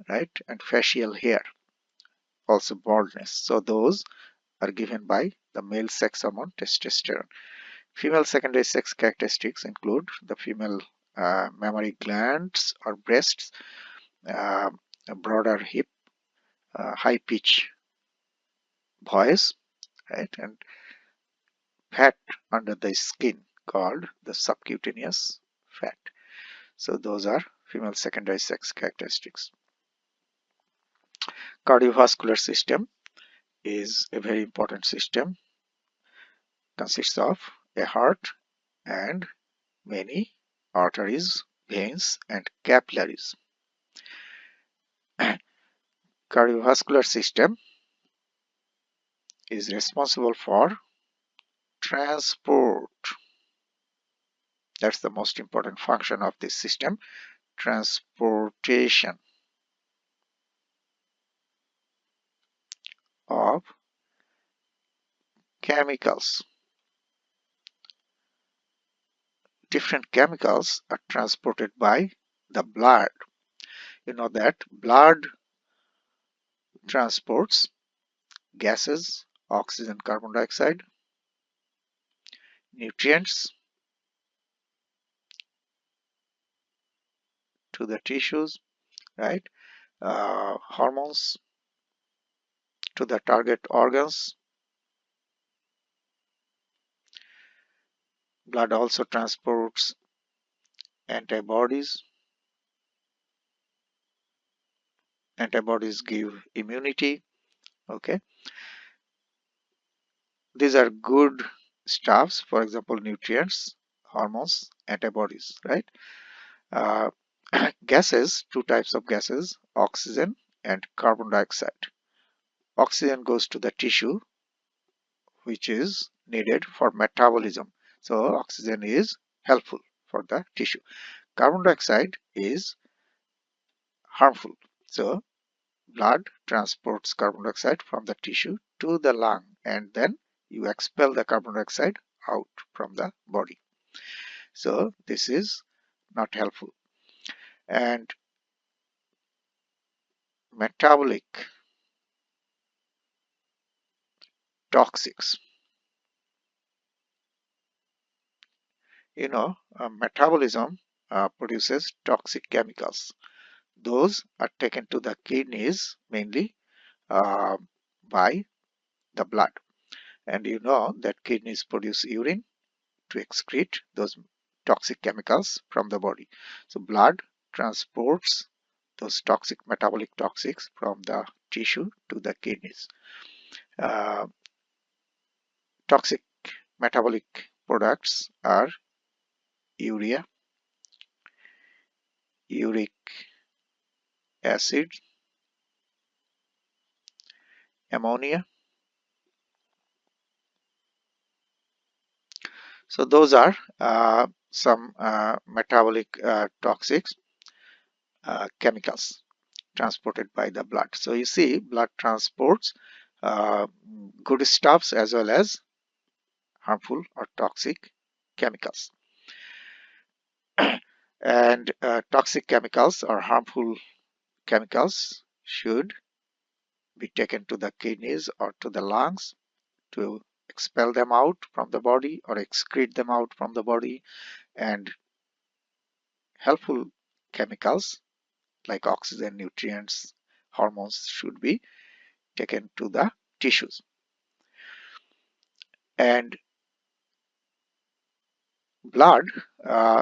right? And facial hair, also baldness. So those are given by the male sex hormone testosterone. Female secondary sex characteristics include the female mammary glands or breasts, a broader hip, high pitch voice, right? And fat under the skin called the subcutaneous fat. So those are female secondary sex characteristics. Cardiovascular system is a very important system, consists of a heart and many arteries, veins and capillaries. Cardiovascular system is responsible for transport. That's the most important function of this system, transportation of chemicals. Different chemicals are transported by the blood. You know that blood transports gases, oxygen, carbon dioxide, nutrients to the tissues, right? Hormones to the target organs. Blood also transports antibodies. Antibodies give immunity. Okay, these are good stuffs. For example, nutrients, hormones, antibodies, right? Uh, gases, two types of gases, oxygen and carbon dioxide. Oxygen goes to the tissue, which is needed for metabolism. So oxygen is helpful for the tissue. Carbon dioxide is harmful. So blood transports carbon dioxide from the tissue to the lung, and then you expel the carbon dioxide out from the body. So this is not helpful. And metabolic toxics. Metabolism produces toxic chemicals. Those are taken to the kidneys mainly uh, by the blood. And you know that kidneys produce urine to excrete those toxic chemicals from the body. So blood transports those toxic metabolic toxics from the tissue to the kidneys. Uh, Toxic metabolic products are urea, uric acid, ammonia. So those are some metabolic toxic chemicals transported by the blood. So you see, blood transports good stuffs as well as harmful or toxic chemicals. And toxic chemicals or harmful chemicals should be taken to the kidneys or to the lungs to expel them out from the body or excrete them out from the body, and helpful chemicals like oxygen, nutrients, hormones should be taken to the tissues. And blood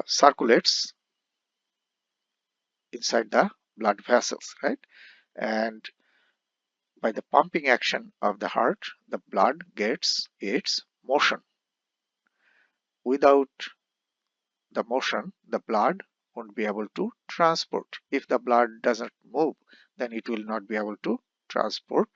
circulates inside the blood vessels, right? And by the pumping action of the heart, the blood gets its motion. Without the motion, the blood won't be able to transport. If the blood doesn't move, then it will not be able to transport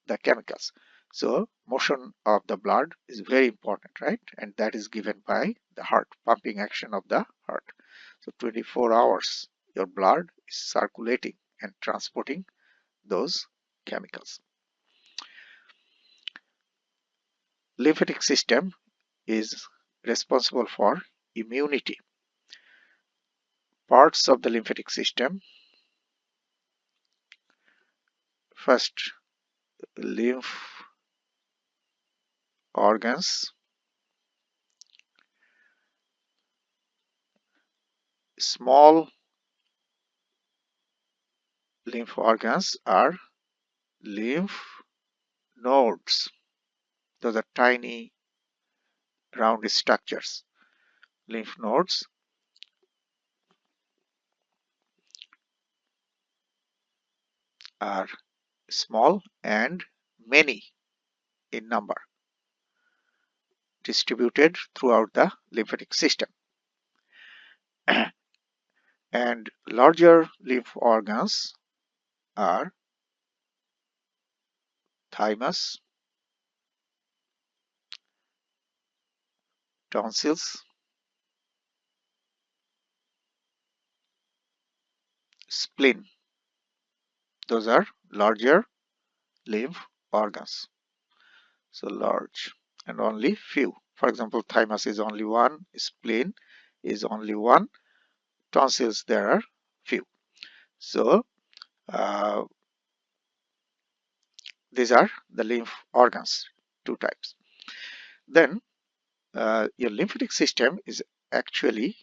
the chemicals. So motion of the blood is very important, right? And that is given by the heart, pumping action of the heart. So 24 hours your blood is circulating and transporting those chemicals. Lymphatic system is responsible for immunity. Parts of the lymphatic system: first, lymph organs. Small lymph organs are lymph nodes. Those are tiny round structures. Lymph nodes are small and many in number, distributed throughout the lymphatic system. And larger lymph organs are thymus, tonsils, spleen. Those are larger lymph organs. so large, and only few. For example, thymus is only one, spleen is only one, tonsils there are few. So these are the lymph organs, two types. Then your lymphatic system is actually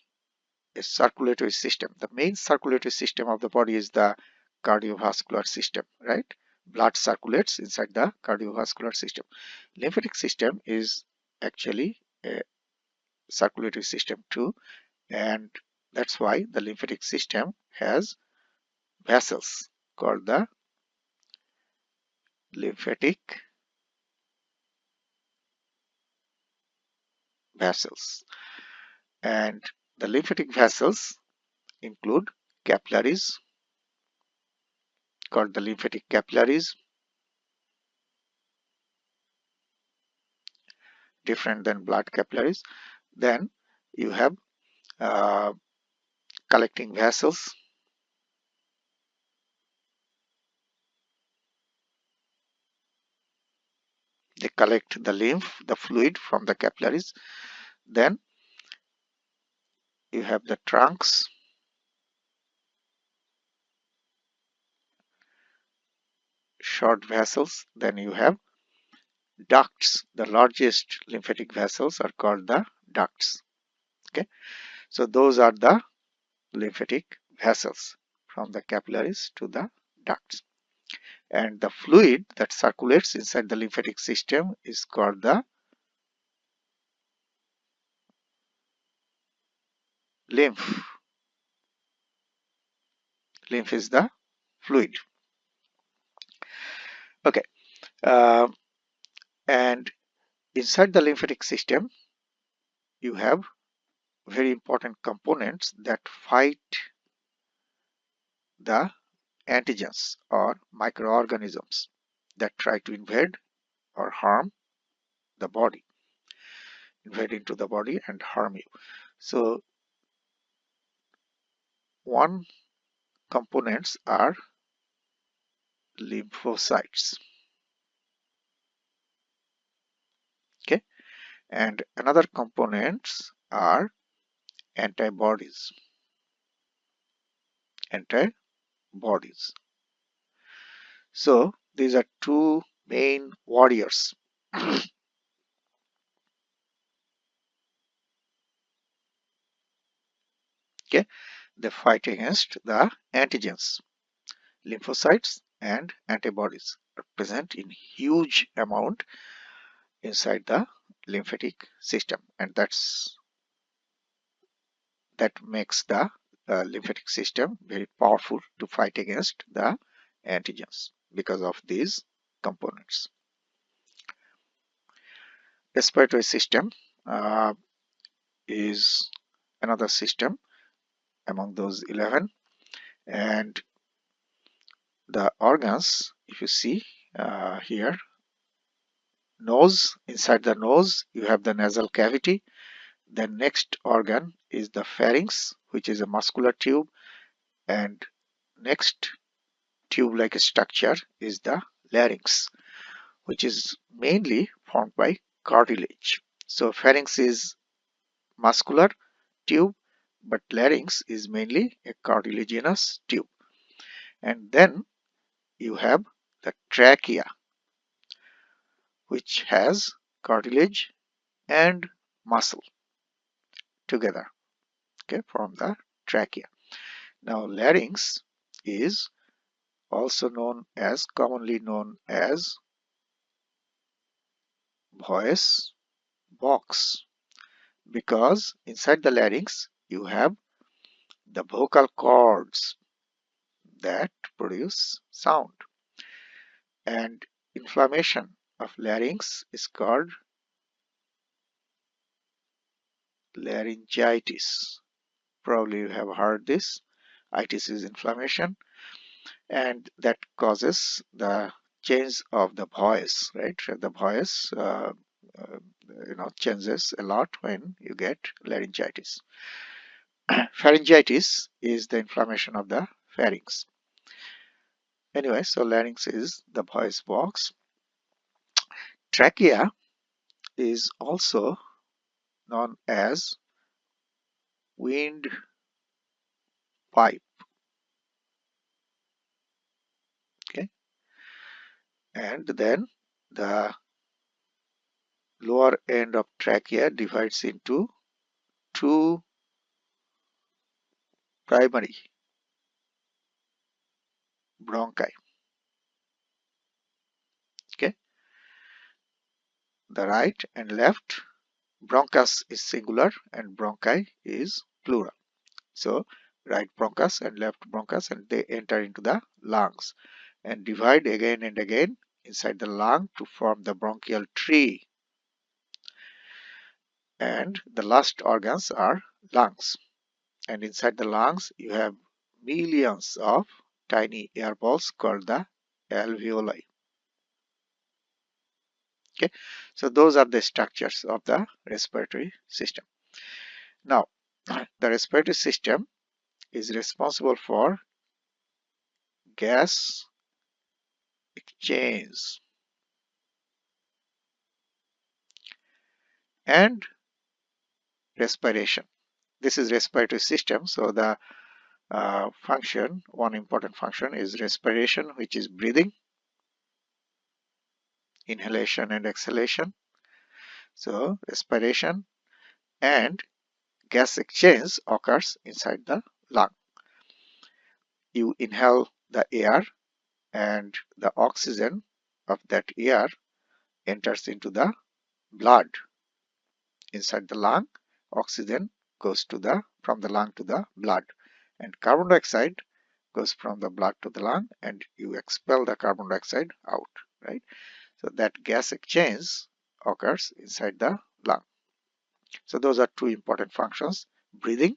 a circulatory system. The main circulatory system of the body is the cardiovascular system, right? Blood circulates inside the cardiovascular system. Lymphatic system is actually a circulatory system too, and that's why the lymphatic system has vessels called the lymphatic vessels. And the lymphatic vessels include capillaries called the lymphatic capillaries, different than blood capillaries. Then you have uh, collecting vessels, they collect the lymph, the fluid from the capillaries. Then you have the trunks, short vessels. Then you have ducts. The largest lymphatic vessels are called the ducts. Okay, so those are the lymphatic vessels from the capillaries to the ducts. And the fluid that circulates inside the lymphatic system is called the lymph. Lymph is the fluid. Okay, uh, and inside the lymphatic system you have very important components that fight the antigens or microorganisms that try to invade or harm the body, invade into the body and harm you. So one components are lymphocytes. Okay, and another components are antibodies. Antibodies. So these are two main warriors. Okay, they fight against the antigens. Lymphocytes and antibodies are present in huge amount inside the lymphatic system, and that makes the lymphatic system very powerful to fight against the antigens because of these components. Respiratory system is another system among those 11, and the organs, if you see here, nose, inside the nose you have the nasal cavity. The next organ is the pharynx, which is a muscular tube, and next tube-like structure is the larynx, which is mainly formed by cartilage. So pharynx is muscular tube, but larynx is mainly a cartilaginous tube. And then you have the trachea, which has cartilage and muscle together, okay, from the trachea. Now larynx is also commonly known as voice box, because inside the larynx you have the vocal cords that produce sound, and inflammation of larynx is called laryngitis. Probably you have heard this. Itis is inflammation, and that causes the change of the voice, right? The voice changes a lot when you get laryngitis. Pharyngitis is the inflammation of the pharynx. Anyway, so larynx is the voice box. Trachea is also known as wind pipe. Okay, and then the lower end of trachea divides into two primary bronchi. Okay, the right and left bronchus is singular and bronchi is plural. So right bronchus and left bronchus, and they enter into the lungs and divide again and again inside the lung to form the bronchial tree. And the last organs are lungs. And inside the lungs you have millions of tiny air balls called the alveoli. Okay, so those are the structures of the respiratory system. Now, the respiratory system is responsible for gas exchange and respiration. This is respiratory system. So the function, one important function is respiration, which is breathing, inhalation and exhalation. So respiration and gas exchange occurs inside the lung. You inhale the air and the oxygen of that air enters into the blood. Inside the lung, oxygen goes from the lung to the blood, and carbon dioxide goes from the blood to the lung, and you expel the carbon dioxide out, right? So that gas exchange occurs inside the lung. So those are two important functions, breathing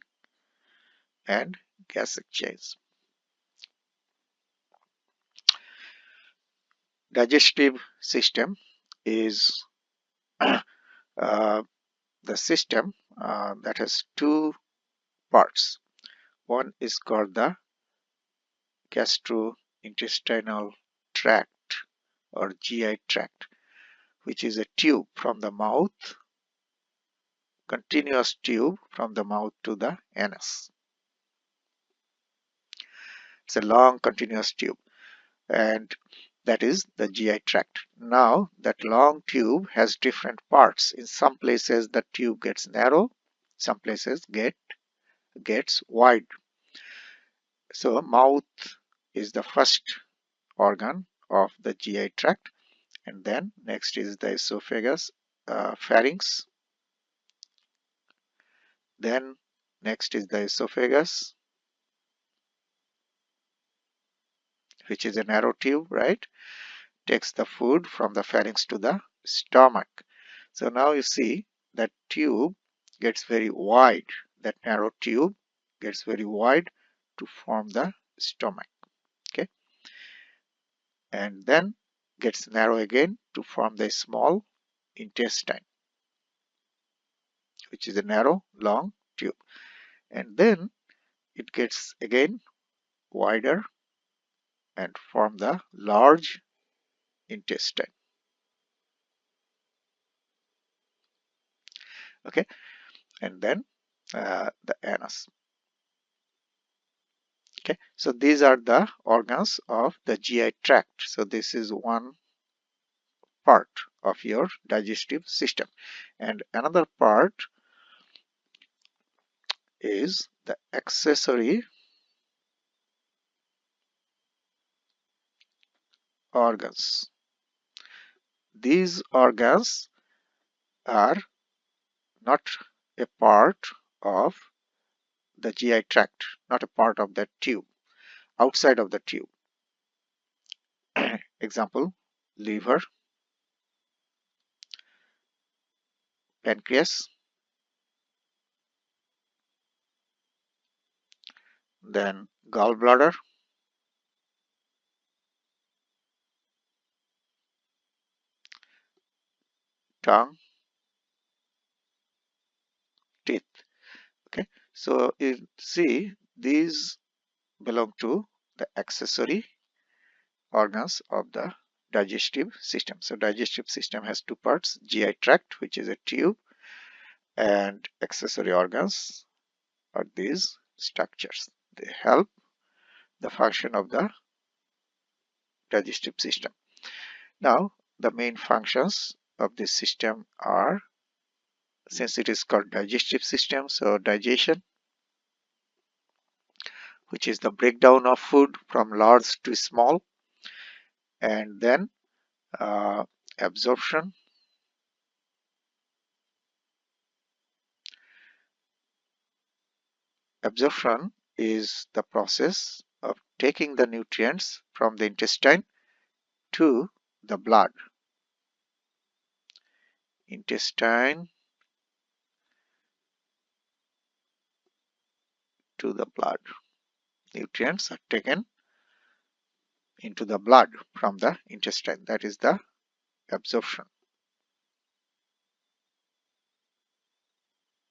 and gas exchange. Digestive system is the system that has two parts. One is called the gastrointestinal tract or GI tract, which is a tube from the mouth, continuous tube from the mouth to the anus. It's a long continuous tube, and that is the GI tract. Now that long tube has different parts. In some places the tube gets narrow, some places gets wide. So mouth is the first organ of the GI tract, and then next is the esophagus, pharynx, then next is the esophagus, which is a narrow tube, right? Takes the food from the pharynx to the stomach. So now you see that tube gets very wide, that narrow tube gets very wide to form the stomach. Okay, and then gets narrow again to form the small intestine, which is a narrow long tube, and then it gets again wider and form the large intestine. Okay, and then the anus. Okay, so these are the organs of the GI tract. So this is one part of your digestive system, and another part is the accessory organs. These organs are not a part of the GI tract, not a part of that tube, outside of the tube. Example, liver, pancreas, then gallbladder, tongue, teeth. Okay, so you see these belong to the accessory organs of the digestive system. So digestive system has two parts: GI tract, which is a tube, and accessory organs are these structures. They help the function of the digestive system. Now, the main functions of this system are, since it is called digestive system, so digestion, which is the breakdown of food from large to small, and then absorption. Absorption is the process of taking the nutrients from the intestine to the blood. Intestine to the blood. Nutrients are taken into the blood from the intestine. That is the absorption.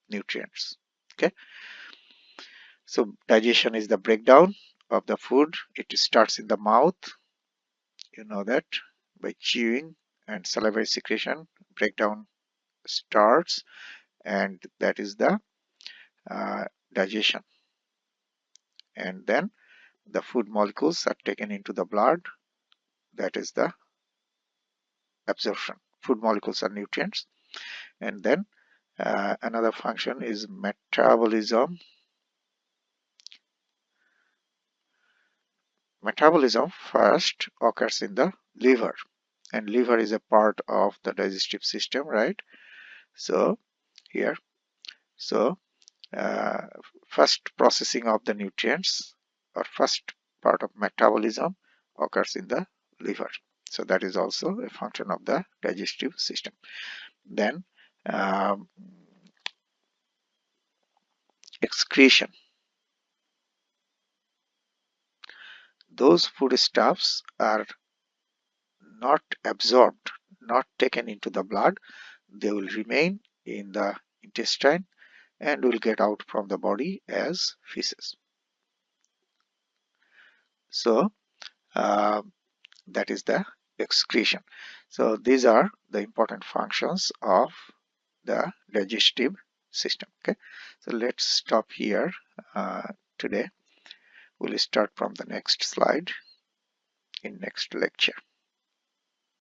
Nutrients. Okay. So digestion is the breakdown of the food. It starts in the mouth. You know that by chewing and salivary secretion, breakdown starts, and that is the digestion. And then the food molecules are taken into the blood. That is the absorption. Food molecules are nutrients. And then another function is metabolism. Metabolism first occurs in the liver, and liver is a part of the digestive system, right? So here, so first processing of the nutrients, or first part of metabolism, occurs in the liver. So that is also a function of the digestive system. Then excretion. Those foodstuffs are not absorbed, not taken into the blood. They will remain in the intestine and will get out from the body as feces. So that is the excretion. So these are the important functions of the digestive system. Okay, so let's stop here today. We'll start from the next slide in next lecture.